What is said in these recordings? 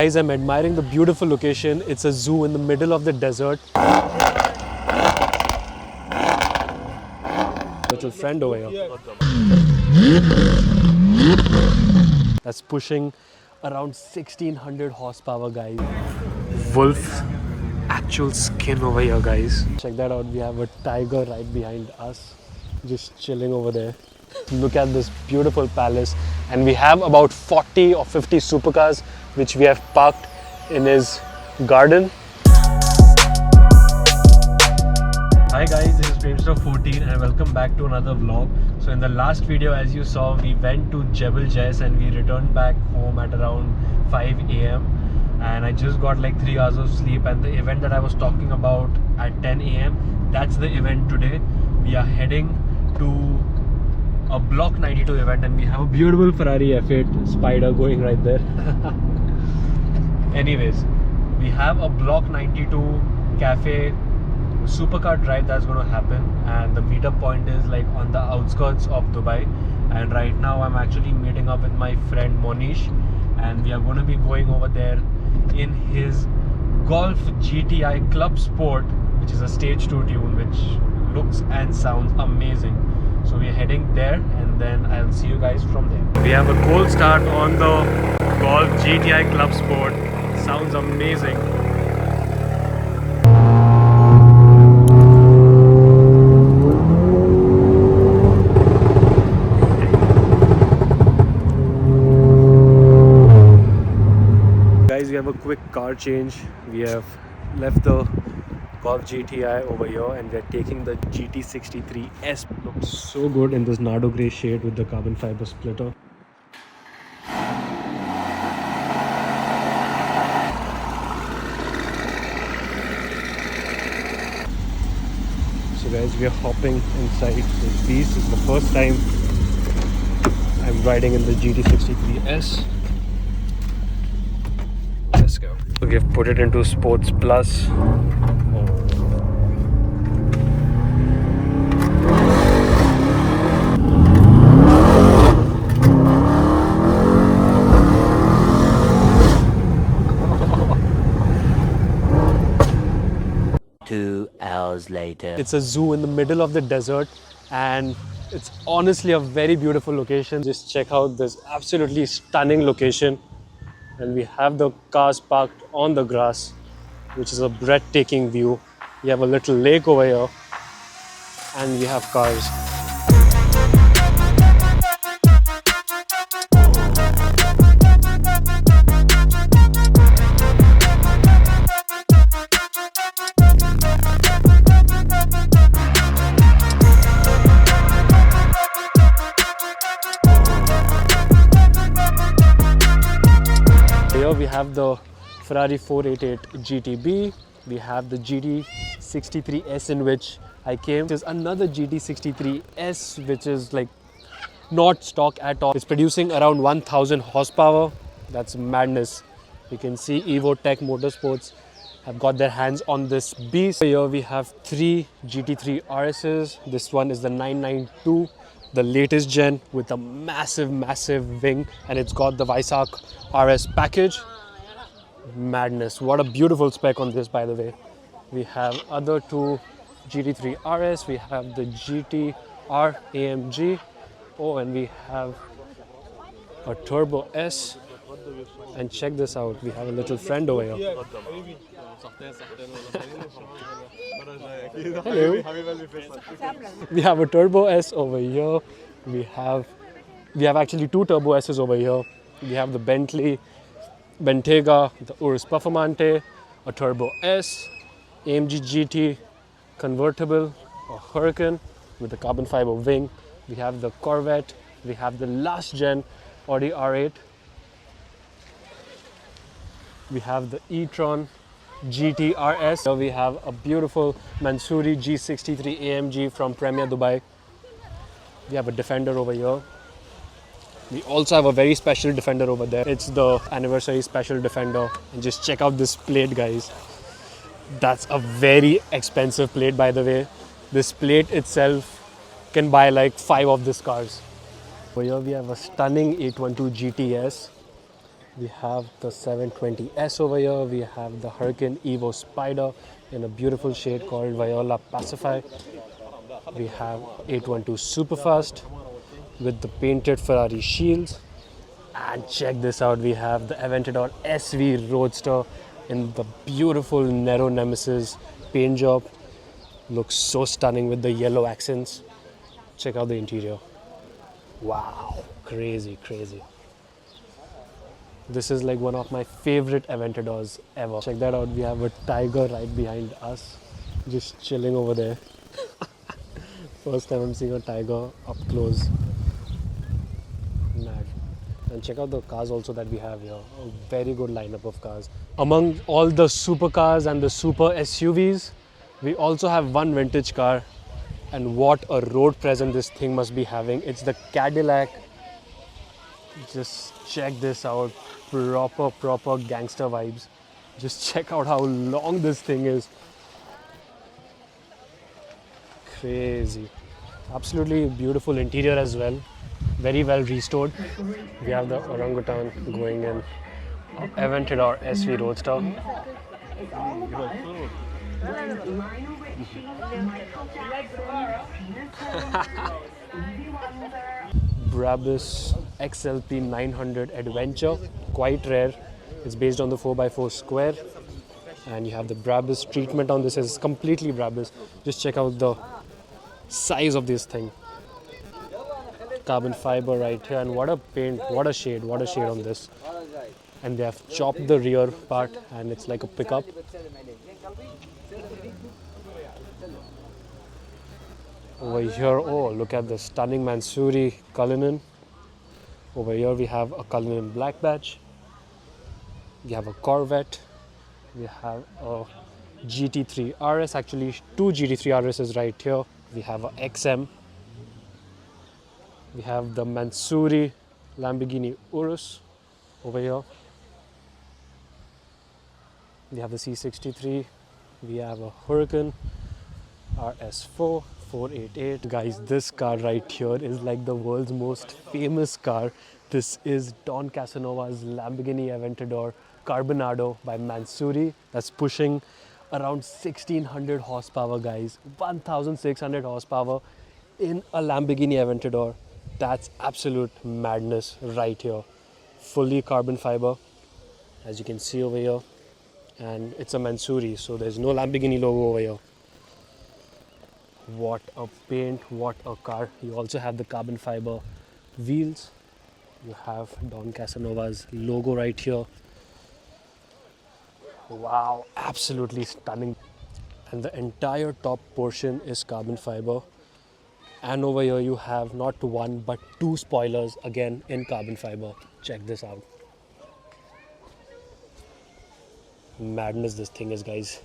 Guys, I'm admiring the beautiful location. It's a zoo in the middle of the desert. Little friend over here. That's pushing around 1600 horsepower, guys. Wolf actual skin over here, guys. Check that out. We have a tiger right behind us, just chilling over there. Look at this beautiful palace, and we have about 40 or 50 supercars which we have parked in his garden. Hi guys, this is Premster14 and welcome back to another vlog. So in the last video, as you saw, we went to Jebel Jais and we returned back home at around 5 AM, and I just got like 3 hours of sleep. And the event that I was talking about at 10 AM, that's the event today. We are heading to a Block 92 event, and we have a beautiful Ferrari F8 Spider going right there. Anyways, we have a Block 92 cafe supercar drive that's going to happen, and the meetup point is like on the outskirts of Dubai. And right now I'm actually meeting up with my friend Monish, and we are going to be going over there in his Golf GTI Club Sport, which is a stage 2 tune which looks and sounds amazing. So we're heading there, and then I'll see you guys from there. We have a cold start on the Golf GTI Club Sport. Sounds amazing. Guys, we have a quick car change. We have left the Golf GTI over here and we're taking the GT63S. Looks so good in this Nardo grey shade with the carbon fiber splitter. So guys, we are hopping inside this beast. It's the first time I'm riding in the GT63S. Let's go. So we have put it into Sports Plus. Later. It's a zoo in the middle of the desert, and it's honestly a very beautiful location. Just check out this absolutely stunning location, and we have the cars parked on the grass, which is a breathtaking view. We have a little lake over here, and we have cars. Here we have the Ferrari 488 GTB. We have the GT63S in which I came. There's another GT63S which is like not stock at all. It's producing around 1000 horsepower. That's madness. You can see Evo Tech Motorsports have got their hands on this beast. Here we have 3 GT3 RSs. This one is the 992. The latest gen with a massive wing, and it's got the Weissach RS package. Madness. What a beautiful spec on this, by the way. We have other 2 GT3 RS. We have the GTR AMG. Oh, and we have a Turbo S. And check this out. We have a little friend over here. Hello. We have a Turbo S over here. We have actually 2 Turbo S's over here. We have the Bentley Bentayga, the Urus Performante, a Turbo S, AMG GT convertible, a Hurricane with a carbon fiber wing. We have the Corvette. We have the last gen Audi R8. We have the e-tron GT RS. Here we have a beautiful Mansouri G63 AMG from Premier Dubai. We have a Defender over here. We also have a very special Defender over there. It's the anniversary special Defender. And just check out this plate, guys. That's a very expensive plate, by the way. This plate itself can buy like 5 of these cars. Over here we have a stunning 812 GTS. We have the 720S over here. We have the Hurricane Evo Spider in a beautiful shade called Viola Pacify. We have 812 Superfast with the painted Ferrari shields. And check this out, we have the Aventador SV Roadster in the beautiful Nero Nemesis paint job. Looks so stunning with the yellow accents. Check out the interior. Wow, crazy, crazy. This is like one of my favorite Aventadors ever. Check that out, we have a tiger right behind us, just chilling over there. First time I'm seeing a tiger up close. Mad. And check out the cars also that we have here. A very good lineup of cars. Among all the supercars and the super SUVs, we also have one vintage car. And what a road presence this thing must be having. It's the Cadillac. Just check this out. Proper gangster vibes. Just check out how long this thing is. Crazy. Absolutely beautiful interior as well. Very well restored. We have the orangutan going in. Aventador SV Roadster. Brabus XLP 900 Adventure, quite rare. It's based on the 4x4 square, and you have the Brabus treatment on this. Is completely Brabus. Just check out the size of this thing. Carbon fiber right here, and what a paint, what a shade on this. And they have chopped the rear part, and it's like a pickup. Over here, oh, look at the stunning Mansouri Cullinan. Over here we have a Cullinan Black Badge. We have a Corvette. We have a GT3 RS, actually two GT3 RSs right here. We have a XM. We have the Mansouri Lamborghini Urus over here. We have the C63. We have a Hurricane RS4 488. Guys, this car right here is like the world's most famous car. This is Don Casanova's Lamborghini Aventador Carbonado by Mansouri. That's pushing around 1600 horsepower, guys. 1600 horsepower in a Lamborghini Aventador. That's absolute madness right here. Fully carbon fiber, as you can see over here. And it's a Mansouri, so there's no Lamborghini logo over here. What a paint, what a car. You also have the carbon fiber wheels. You have Don Casanova's logo right here. Wow, absolutely stunning. And the entire top portion is carbon fiber. And over here you have not one but two spoilers again in carbon fiber. Check this out. Madness this thing is, guys.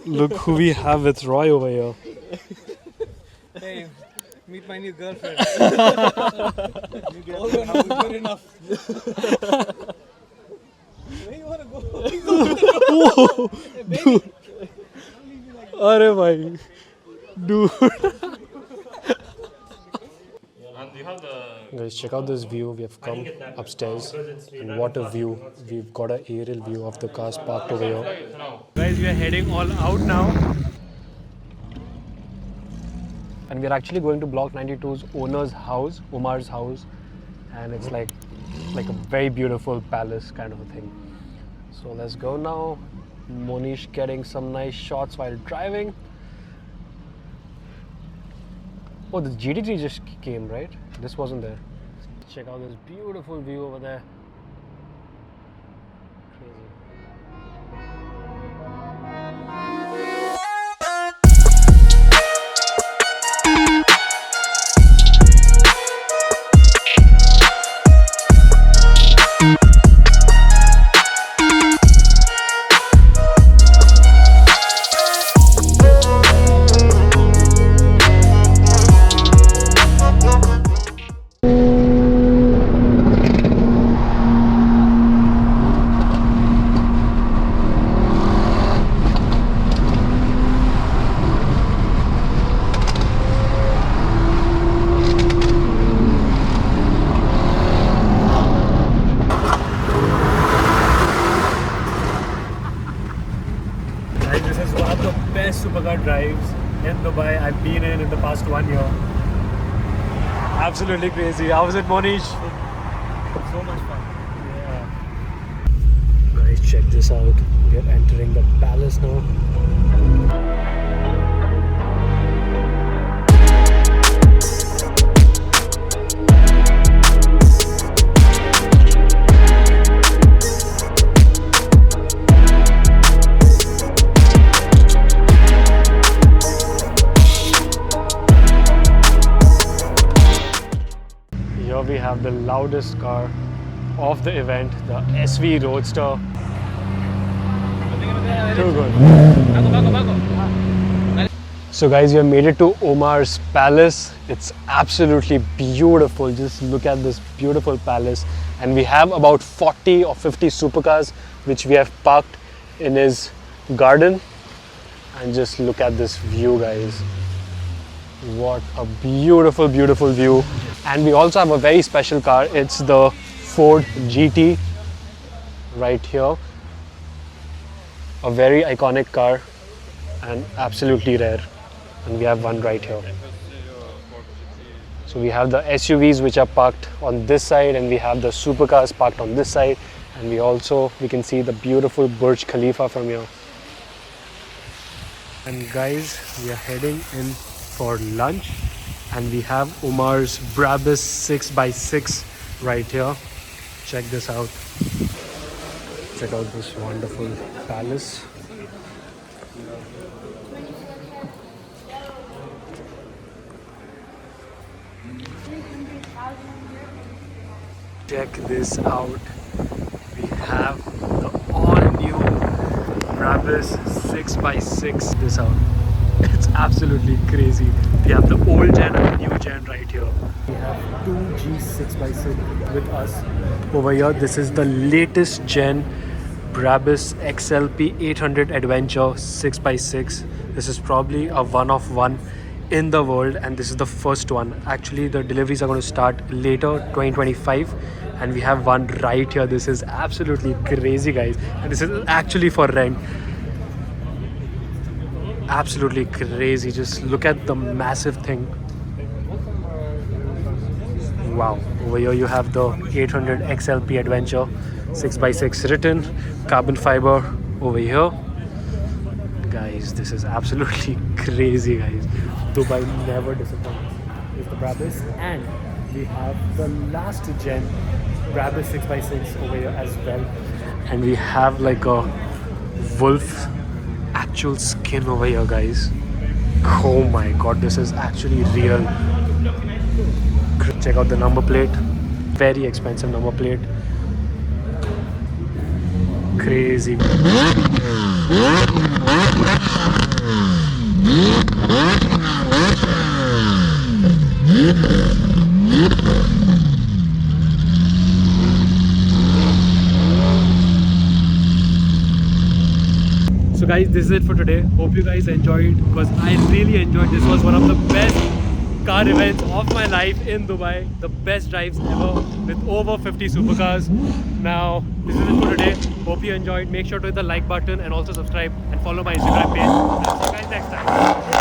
Look who we have with Roy over here. Hey, meet my new girlfriend. New girlfriend, good enough. Where you wanna go? Whoa, dude. Arey bhai, dude. Guys, check out this view. We have come upstairs, and what a view. We've got an aerial view of the cars parked over here. Guys, we are heading all out now. And we're actually going to Block 92's owner's house, Omar's house. And it's like a very beautiful palace kind of a thing. So let's go now. Monish getting some nice shots while driving. Oh, the GT3 just came, right? This wasn't there. Check out this beautiful view over there. Crazy. one of the best supercar drives in Dubai I've been in the past 1 year. Absolutely crazy. How was it, Monish? So much fun. Yeah. Guys, check this out. We are entering the palace now. Here we have the loudest car of the event, the SV Roadster. Too good. So guys, we have made it to Omars Palace. It's absolutely beautiful. Just look at this beautiful palace. And we have about 40 or 50 supercars which we have parked in his garden. And just look at this view, guys. What a beautiful, beautiful view. And we also have a very special car. It's the Ford GT right here. A very iconic car and absolutely rare. And we have one right here. So we have the SUVs which are parked on this side, and we have the supercars parked on this side. And we can see the beautiful Burj Khalifa from here. And guys, we are heading in for lunch, and we have Omar's Brabus 6x6 right here. Check this out. Check out this wonderful palace. Check this out. We have the all-new Brabus 6x6. This out. It's absolutely crazy. We have the old gen and the new gen right here. We have two G6x6 with us over here. This is the latest gen Brabus XLP 800 Adventure 6x6. This is probably a one of one in the world, and this is the first one. Actually, the deliveries are going to start later, 2025, and we have one right here. This is absolutely crazy, guys, and this is actually for rent. Absolutely crazy. Just look at the massive thing. Wow. Over here you have the 800 XLP Adventure 6x6 written, carbon fiber over here. Guys, this is absolutely crazy, guys. Dubai never disappoints. Is the Brabus, and we have the last gen Brabus 6x6 over here as well. And we have like a wolf actual skin over here, guys. Oh my god, this is actually real. Check out the number plate. Very expensive number plate. Crazy. So guys, this is it for today. Hope you guys enjoyed, because I really enjoyed. This was one of the best car events of my life in Dubai. The best drives ever with over 50 supercars. Now, this is it for today. Hope you enjoyed. Make sure to hit the like button and also subscribe and follow my Instagram page. I'll see you guys next time.